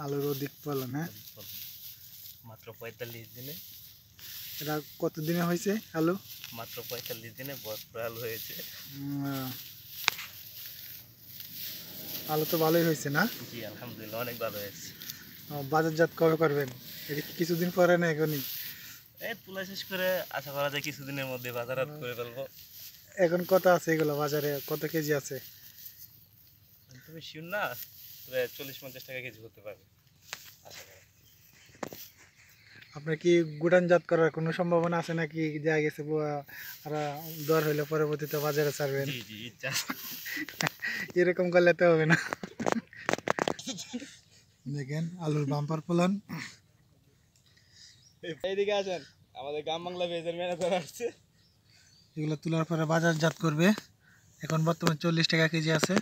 আলুর অধিক ফলন, হ্যাঁ। মাত্র 45 দিনে। এটা কত দিনে হয়েছে আলু? মাত্র 45 দিনে ভরপুর আলু হয়েছে। আলু তো ভালোই হয়েছে না? জি আলহামদুলিল্লাহ অনেক ভালো হয়েছে। বাজারজাত কবে করবেন? এটা কি কিছুদিন পরে না এখনই? এই তুলা শেষ করে আশা করা যায় কিছুদিনের মধ্যে বাজারহাট করে ফেলবো। এখন কত আছে এগুলো বাজারে, কত কেজি আছে? তুমি শিওর না, প্রায় 40-50 টাকা কেজি হতে পারে আশা করা। আপনার কি গুদামজাত করার কোনো সম্ভাবনা আছে নাকি যা গেছে আর দর হইলে পরবর্তীতে বাজারে ছাড়বেন? জি জি ইচ্ছা। এরকম করলে তো হবে না। দেখেন আলুর বাম্পার ফলন। এইদিকে আসেন, আমাদের গ্রাম বাংলা পেজের ম্যানেজার আসছে। এগুলো তোলার পরে বাজারজাত করবে। এখন বর্তমানে 40 টাকা কেজি আছে।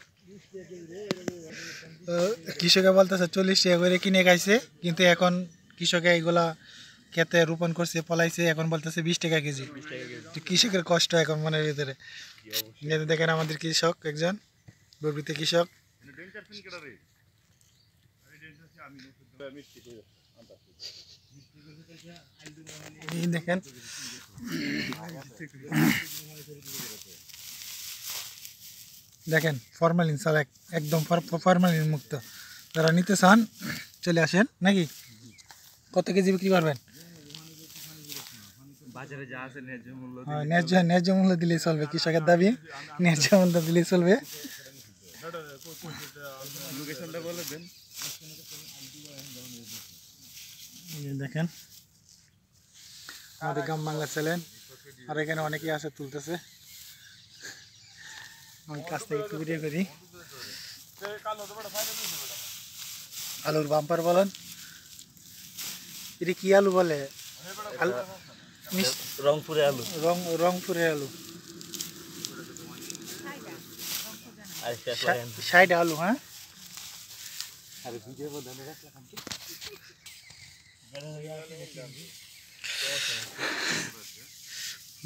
কৃষকে বলতেছে 40 টাকা করে কিনে খাইছে, কিন্তু এখন কৃষকে এগুলা খেতে রোপণ করছে, ফলাইছে, এখন বলতেছে 20 টাকা কেজি। কৃষকের কষ্ট এখন মনের ভিতরে। দেখেন আমাদের কৃষক একজন গর্বিত কৃষক। দেখেন দেখেন ফরমালিন ছাড়া একদম ফরমালিন মুক্ত। যারা নিতে চান চলে আসেন। নাকি কত কেজি বিক্রি করবেন? বাজারে যা আছে ন্যায্য মূল্য ন্যায্য মূল্য দিলেই চলবে, কৃষকের দাবি ন্যায্য মূল্য দিলেই চলবে। লোকেশনটা বলে দেন। দেখেন আমাদের গ্রাম বাংলা চ্যানেল, আর এখানে অনেকেই আছে তুলতেছে। আমি কাছ থেকে একটু ভিডিও করি। আলুর বাম্পার বলেন, এটা কি আলু বলে? রংপুরে আলু। রংপুরের আলু, আর 60 আলু, হ্যাঁ।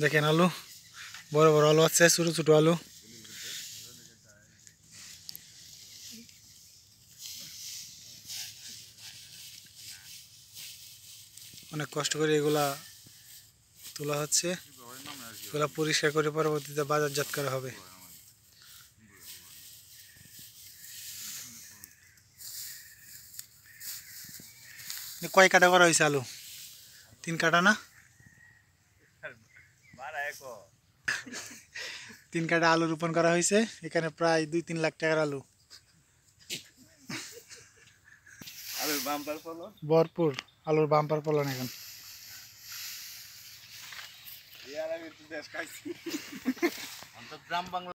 দেখেন আলু, বড় বড় আলু আছে, ছোট ছোট আলু। অনেক কষ্ট করে এগুলা তোলা হচ্ছে, এগুলা পরিষ্কার করে পরবর্তীতে বাজারজাত করা হবে। কয় কাটা করা হয়েছে আলু? 3 কাটা না? 3 কাটা আলু রোপণ করা হয়েছে। এখানে প্রায় 2-3 লাখ টাকার আলু। ভরপুর আলুর বাম্পার ফলন এখন। গ্রাম বাংলা